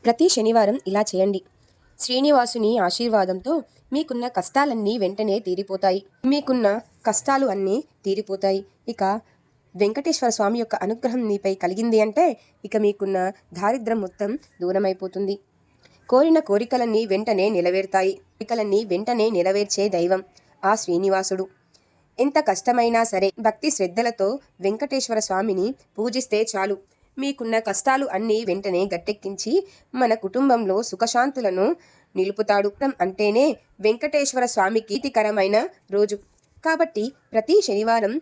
ప్రతి శనివారం ఇలా చేయండి. శ్రీనివాసుని ఆశీర్వాదంతో మీకున్న కష్టాలన్నీ వెంటనే తీరిపోతాయి. మీకున్న కష్టాలు అన్నీ తీరిపోతాయి. ఇక వెంకటేశ్వర స్వామి యొక్క అనుగ్రహం మీపై కలిగింది అంటే ఇక మీకున్న దారిద్ర్యం మొత్తం దూరమైపోతుంది. కోరిన కోరికలన్నీ వెంటనే నెరవేరుతాయి. కోరికలన్నీ వెంటనే నెరవేర్చే దైవం ఆ శ్రీనివాసుడు. ఎంత కష్టమైనా సరే భక్తి శ్రద్ధలతో వెంకటేశ్వర స్వామిని పూజిస్తే చాలు. మీకున్న కష్టాలు అన్నీ వెంటనే గట్టెక్కించి మన కుటుంబంలో సుఖశాంతులను నిలుపుతాడు. అంటేనే వెంకటేశ్వర స్వామికి ప్రీతికరమైన రోజు. కాబట్టి ప్రతి శనివారం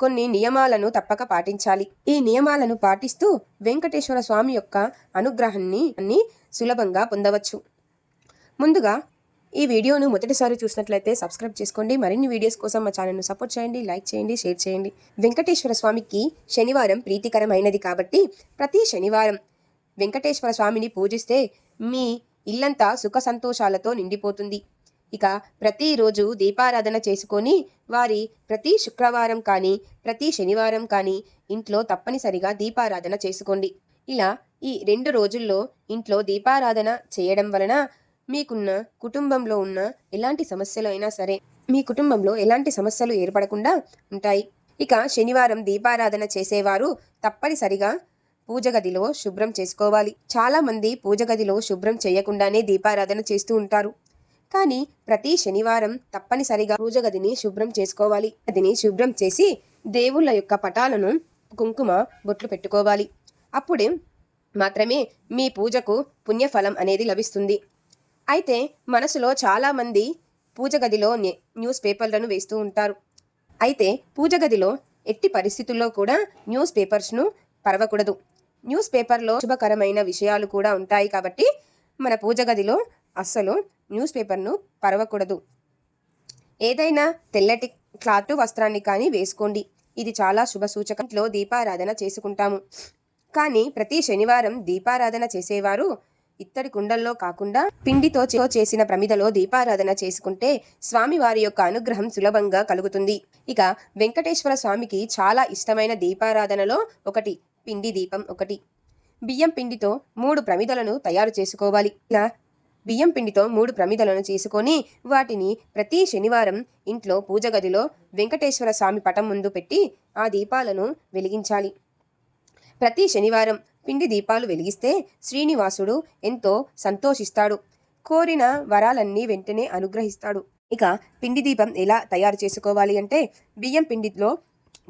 కొన్ని నియమాలను తప్పక పాటించాలి. ఈ నియమాలను పాటిస్తూ వెంకటేశ్వర స్వామి యొక్క అనుగ్రహాన్ని సులభంగా పొందవచ్చు. ముందుగా ఈ వీడియోను మొదటిసారి చూసినట్లయితే సబ్స్క్రైబ్ చేసుకోండి. మరిన్ని వీడియోస్ కోసం మా ఛానల్ను సపోర్ట్ చేయండి, లైక్ చేయండి, షేర్ చేయండి. వెంకటేశ్వర స్వామికి శనివారం ప్రీతికరమైనది కాబట్టి ప్రతి శనివారం వెంకటేశ్వర స్వామిని పూజిస్తే మీ ఇల్లంతా సుఖ సంతోషాలతో నిండిపోతుంది. ఇక ప్రతిరోజు దీపారాధన చేసుకొని వారి ప్రతి శుక్రవారం కానీ ప్రతి శనివారం కానీ ఇంట్లో తప్పనిసరిగా దీపారాధన చేసుకోండి. ఇలా ఈ 2 రోజుల్లో ఇంట్లో దీపారాధన చేయడం వలన మీకున్న కుటుంబంలో ఉన్న ఎలాంటి సమస్యలు అయినా సరే మీ కుటుంబంలో ఎలాంటి సమస్యలు ఏర్పడకుండా ఉంటాయి. ఇక శనివారం దీపారాధన చేసేవారు తప్పనిసరిగా పూజ గదిలో శుభ్రం చేసుకోవాలి. చాలా మంది పూజ గదిలో శుభ్రం చేయకుండానే దీపారాధన చేస్తూ ఉంటారు. కానీ ప్రతి శనివారం తప్పనిసరిగా పూజ గదిని శుభ్రం చేసుకోవాలి. గదిని శుభ్రం చేసి దేవుళ్ళ యొక్క పటాలను కుంకుమ బొట్లు పెట్టుకోవాలి. అప్పుడే మాత్రమే మీ పూజకు పుణ్యఫలం అనేది లభిస్తుంది. అయితే మనసులో చాలామంది పూజ గదిలో న్యూస్ పేపర్లను వేస్తూ ఉంటారు. అయితే పూజ గదిలో ఎట్టి పరిస్థితుల్లో కూడా న్యూస్ పేపర్స్ను పరవకూడదు. న్యూస్ పేపర్లో శుభకరమైన విషయాలు కూడా ఉంటాయి కాబట్టి మన పూజ గదిలో అస్సలు న్యూస్ పేపర్ను పరవకూడదు. ఏదైనా తెల్లటి క్లాత్ వస్త్రాన్ని కానీ వేసుకోండి. ఇది చాలా శుభ సూచకంలో దీపారాధన చేసుకుంటాము. కానీ ప్రతి శనివారం దీపారాధన చేసేవారు ఇత్తడి కుండల్లో కాకుండా పిండితో చేసిన ప్రమిదలో దీపారాధన చేసుకుంటే స్వామివారి యొక్క అనుగ్రహం సులభంగా కలుగుతుంది. ఇక వెంకటేశ్వర స్వామికి చాలా ఇష్టమైన దీపారాధనలో ఒకటి పిండి దీపం. ఒకటి బియ్యం పిండితో 3 ప్రమిదలను తయారు చేసుకోవాలి. ఇలా బియ్యం పిండితో 3 ప్రమిదలను చేసుకొని వాటిని ప్రతి శనివారం ఇంట్లో పూజ గదిలో వెంకటేశ్వర స్వామి పటం ముందు పెట్టి ఆ దీపాలను వెలిగించాలి. ప్రతి శనివారం పిండి దీపాలు వెలిగిస్తే శ్రీనివాసుడు ఎంతో సంతోషిస్తాడు. కోరిన వరాలన్నీ వెంటనే అనుగ్రహిస్తాడు. ఇక పిండి దీపం ఎలా తయారు చేసుకోవాలి అంటే బియ్యం పిండిలో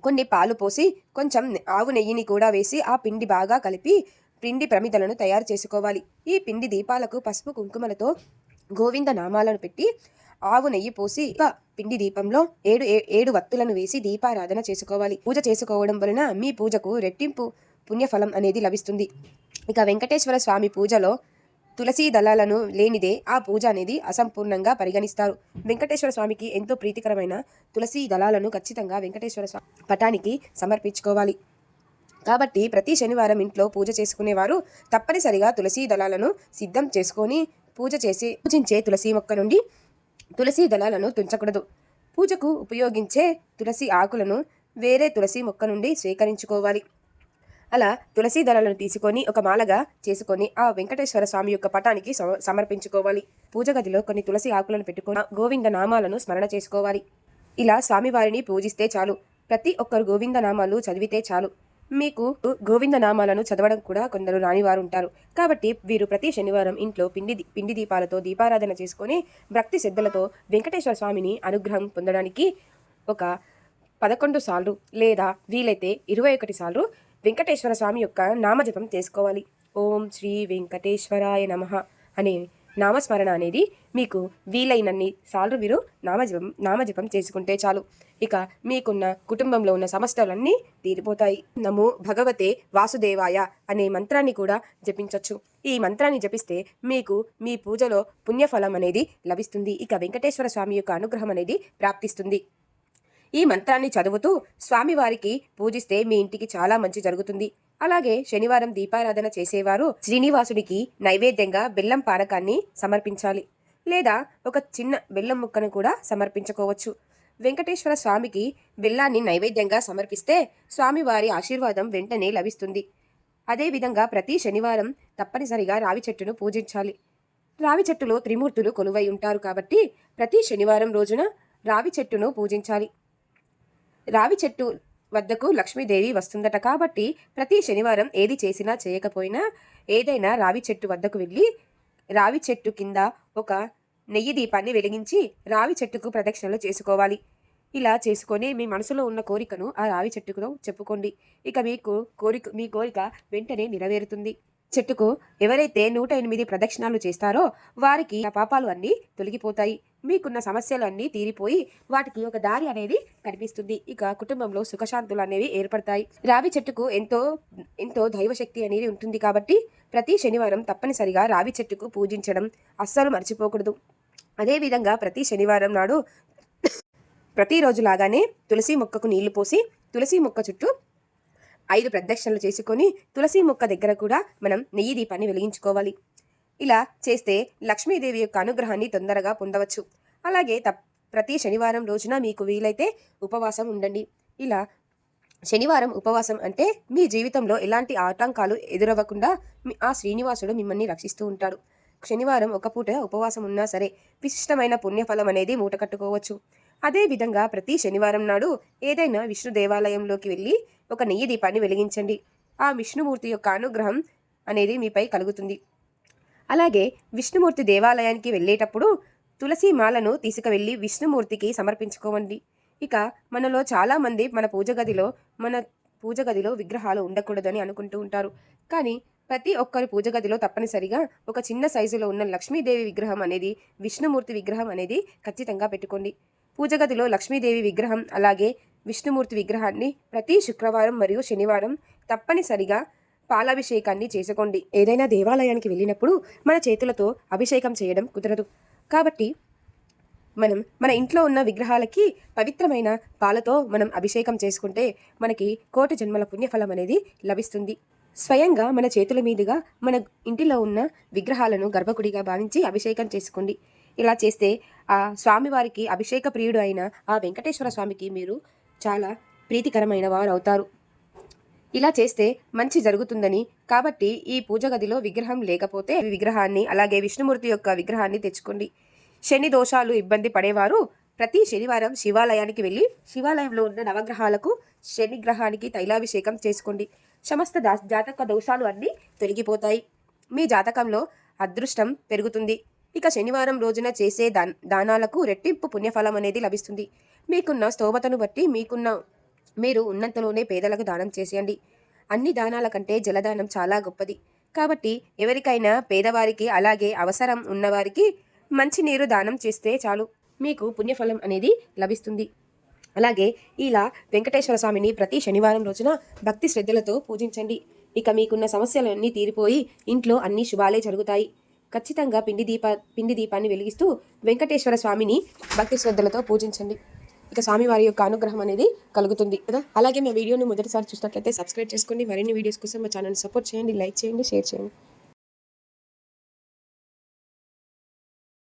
కొన్ని పాలు పోసి కొంచెం ఆవు నెయ్యిని కూడా వేసి ఆ పిండి బాగా కలిపి పిండి ప్రమిదలను తయారు చేసుకోవాలి. ఈ పిండి దీపాలకు పసుపు కుంకుమలతో గోవింద నామాలను పెట్టి ఆవు నెయ్యి పోసి పిండి దీపంలో 7 వత్తులను వేసి దీపారాధన చేసుకోవాలి. పూజ చేసుకోవడం వలన మీ పూజకు రెట్టింపు పుణ్యఫలం అనేది లభిస్తుంది. ఇక వెంకటేశ్వర స్వామి పూజలో తులసి దళాలను లేనిదే ఆ పూజ అనేది అసంపూర్ణంగా పరిగణిస్తారు. వెంకటేశ్వర స్వామికి ఎంతో ప్రీతికరమైన తులసి దళాలను ఖచ్చితంగా వెంకటేశ్వర స్వామి పటానికి సమర్పించుకోవాలి. కాబట్టి ప్రతి శనివారం ఇంట్లో పూజ చేసుకునేవారు తప్పనిసరిగా తులసి దళాలను సిద్ధం చేసుకొని పూజించే తులసి మొక్క నుండి తులసి దళాలను తుంచకూడదు. పూజకు ఉపయోగించే తులసి ఆకులను వేరే తులసి మొక్క నుండి స్వీకరించుకోవాలి. అలా తులసి దళాలను తీసుకొని ఒక మాలగా చేసుకొని ఆ వెంకటేశ్వర స్వామి యొక్క పటానికి సమర్పించుకోవాలి. పూజ గదిలో కొన్ని తులసి ఆకులను పెట్టుకొని గోవింద నామాలను స్మరణ చేసుకోవాలి. ఇలా స్వామివారిని పూజిస్తే చాలు. ప్రతి ఒక్కరు గోవింద నామాలు చదివితే చాలు. మీకు గోవింద నామాలను చదవడం కూడా కొందరు రానివారు ఉంటారు. కాబట్టి వీరు ప్రతి శనివారం ఇంట్లో పిండి దీపాలతో దీపారాధన చేసుకొని భక్తి శ్రద్ధలతో వెంకటేశ్వర స్వామిని అనుగ్రహం పొందడానికి ఒక 11 సార్లు లేదా వీలైతే 21 సార్లు వెంకటేశ్వర స్వామి యొక్క నామజపం చేసుకోవాలి. ఓం శ్రీ వెంకటేశ్వరాయ నమః అనే నామస్మరణ అనేది మీకు వీలైనన్ని సార్లు మీరు నామజపం చేసుకుంటే చాలు. ఇక మీకున్న కుటుంబంలో ఉన్న సమస్యలన్నీ తీరిపోతాయి. నమో భగవతే వాసుదేవాయ అనే మంత్రాన్ని కూడా జపించవచ్చు. ఈ మంత్రాన్ని జపిస్తే మీకు మీ పూజలో పుణ్యఫలం అనేది లభిస్తుంది. ఇక వెంకటేశ్వర స్వామి యొక్క అనుగ్రహం అనేది ప్రాప్తిస్తుంది. ఈ మంత్రాన్ని చదువుతూ స్వామివారికి పూజిస్తే మీ ఇంటికి చాలా మంచి జరుగుతుంది. అలాగే శనివారం దీపారాధన చేసేవారు శ్రీనివాసుడికి నైవేద్యంగా బెల్లం పానకాన్ని సమర్పించాలి. లేదా ఒక చిన్న బెల్లం ముక్కను కూడా సమర్పించుకోవచ్చు. వెంకటేశ్వర స్వామికి బెల్లాన్ని నైవేద్యంగా సమర్పిస్తే స్వామివారి ఆశీర్వాదం వెంటనే లభిస్తుంది. అదేవిధంగా ప్రతి శనివారం తప్పనిసరిగా రావి చెట్టును పూజించాలి. రావి చెట్టులో త్రిమూర్తులు కొలువై ఉంటారు కాబట్టి ప్రతి శనివారం రోజున రావి చెట్టును పూజించాలి. రావి చెట్టు వద్దకు లక్ష్మీదేవి వస్తుందట కాబట్టి ప్రతి శనివారం ఏది చేసినా చేయకపోయినా ఏదైనా రావి చెట్టు వద్దకు వెళ్ళి రావి చెట్టు కింద ఒక నెయ్యి దీపాన్ని వెలిగించి రావి చెట్టుకు ప్రదక్షిణలు చేసుకోవాలి. ఇలా చేసుకొని మీ మనసులో ఉన్న కోరికను ఆ రావి చెట్టుకు చెప్పుకోండి. ఇక మీ కోరిక వెంటనే నెరవేరుతుంది. చెట్టుకు ఎవరైతే 108 ప్రదక్షిణాలు చేస్తారో వారికి ఆ పాపాలు అన్నీ తొలగిపోతాయి. మీకున్న సమస్యలు అన్నీ తీరిపోయి వాటికి ఒక దారి అనేది కనిపిస్తుంది. ఇక కుటుంబంలో సుఖశాంతులు అనేవి ఏర్పడతాయి. రావి చెట్టుకు ఎంతో దైవశక్తి అనేది ఉంటుంది కాబట్టి ప్రతి శనివారం తప్పనిసరిగా రావి చెట్టుకు పూజించడం అస్సలు మర్చిపోకూడదు. అదేవిధంగా ప్రతి శనివారం నాడు ప్రతిరోజులాగానే తులసి మొక్కకు నీళ్లు పోసి తులసి మొక్క చుట్టూ 5 ప్రదక్షిణలు చేసుకొని తులసి మొక్క దగ్గర కూడా మనం నెయ్యి దీపాన్ని వెలిగించుకోవాలి. ఇలా చేస్తే లక్ష్మీదేవి యొక్క అనుగ్రహాన్ని తొందరగా పొందవచ్చు. అలాగే ప్రతి శనివారం రోజున మీకు వీలైతే ఉపవాసం ఉండండి. ఇలా శనివారం ఉపవాసం అంటే మీ జీవితంలో ఎలాంటి ఆటంకాలు ఎదురవ్వకుండా ఆ శ్రీనివాసుడు మిమ్మల్ని రక్షిస్తూ ఉంటాడు. శనివారం ఒక పూట ఉపవాసం ఉన్నా సరే విశిష్టమైన పుణ్యఫలం అనేది మూటకట్టుకోవచ్చు. అదేవిధంగా ప్రతి శనివారం నాడు ఏదైనా విష్ణు దేవాలయంలోకి వెళ్ళి ఒక నెయ్యి దీపాన్ని వెలిగించండి. ఆ విష్ణుమూర్తి యొక్క అనుగ్రహం అనేది మీపై కలుగుతుంది. అలాగే విష్ణుమూర్తి దేవాలయానికి వెళ్ళేటప్పుడు తులసి మాలను తీసుకువెళ్ళి విష్ణుమూర్తికి సమర్పించుకోవండి. ఇక మనలో చాలామంది మన పూజ గదిలో విగ్రహాలు ఉండకూడదని అనుకుంటూ ఉంటారు. కానీ ప్రతి ఒక్కరి పూజ గదిలో తప్పనిసరిగా ఒక చిన్న సైజులో ఉన్న లక్ష్మీదేవి విగ్రహం అనేది విష్ణుమూర్తి విగ్రహం అనేది ఖచ్చితంగా పెట్టుకోండి. పూజ గదిలో లక్ష్మీదేవి విగ్రహం అలాగే విష్ణుమూర్తి విగ్రహాన్ని ప్రతి శుక్రవారం మరియు శనివారం తప్పనిసరిగా పాలాభిషేకాన్ని చేసుకోండి. ఏదైనా దేవాలయానికి వెళ్ళినప్పుడు మన చేతులతో అభిషేకం చేయడం కుదరదు కాబట్టి మన ఇంట్లో ఉన్న విగ్రహాలకి పవిత్రమైన పాలతో మనం అభిషేకం చేసుకుంటే మనకి 1,000,000 జన్మల పుణ్యఫలం అనేది లభిస్తుంది. స్వయంగా మన చేతుల మీదుగా మన ఇంటిలో ఉన్న విగ్రహాలను గర్భగుడిగా భావించి అభిషేకం చేసుకోండి. ఇలా చేస్తే ఆ స్వామివారికి అభిషేక ప్రియుడు అయిన ఆ వెంకటేశ్వర స్వామికి మీరు చాలా ప్రీతికరమైన వారు అవుతారు. ఇలా చేస్తే మంచి జరుగుతుందని కాబట్టి ఈ పూజ గదిలో విగ్రహం లేకపోతే విగ్రహాన్ని అలాగే విష్ణుమూర్తి యొక్క విగ్రహాన్ని తెచ్చుకోండి. శని దోషాలు ఇబ్బంది పడేవారు ప్రతి శనివారం శివాలయానికి వెళ్ళి శివాలయంలో ఉన్న నవగ్రహాలకు శని గ్రహానికి తైలాభిషేకం చేసుకోండి. సమస్త జాతక దోషాలు అన్నీ తొలగిపోతాయి. మీ జాతకంలో అదృష్టం పెరుగుతుంది. ఇక శనివారం రోజున చేసే దానాలకు రెట్టింపు పుణ్యఫలం అనేది లభిస్తుంది. మీకున్న స్తోమతను బట్టి మీరు ఉన్నంతలోనే పేదలకు దానం చేసేయండి. అన్ని దానాల కంటే జలదానం చాలా గొప్పది కాబట్టి ఎవరికైనా పేదవారికి అలాగే అవసరం ఉన్నవారికి మంచినీరు దానం చేస్తే చాలు మీకు పుణ్యఫలం అనేది లభిస్తుంది. అలాగే ఇలా వెంకటేశ్వర స్వామిని ప్రతి శనివారం రోజున భక్తి శ్రద్ధలతో పూజించండి. ఇక మీకున్న సమస్యలన్నీ తీరిపోయి ఇంట్లో అన్ని శుభాలే జరుగుతాయి. ఖచ్చితంగా పిండి దీపాన్ని వెలిగిస్తూ వెంకటేశ్వర స్వామిని భక్తి శ్రద్ధలతో పూజించండి. ఇక స్వామివారి యొక్క అనుగ్రహం అనేది కలుగుతుంది కదా. అలాగే మా వీడియోని మొదటిసారి చూసినట్లయితే సబ్స్క్రైబ్ చేసుకోండి. మరిన్ని వీడియోస్ కోసం మా ఛానల్ని సపోర్ట్ చేయండి, లైక్ చేయండి, షేర్ చేయండి.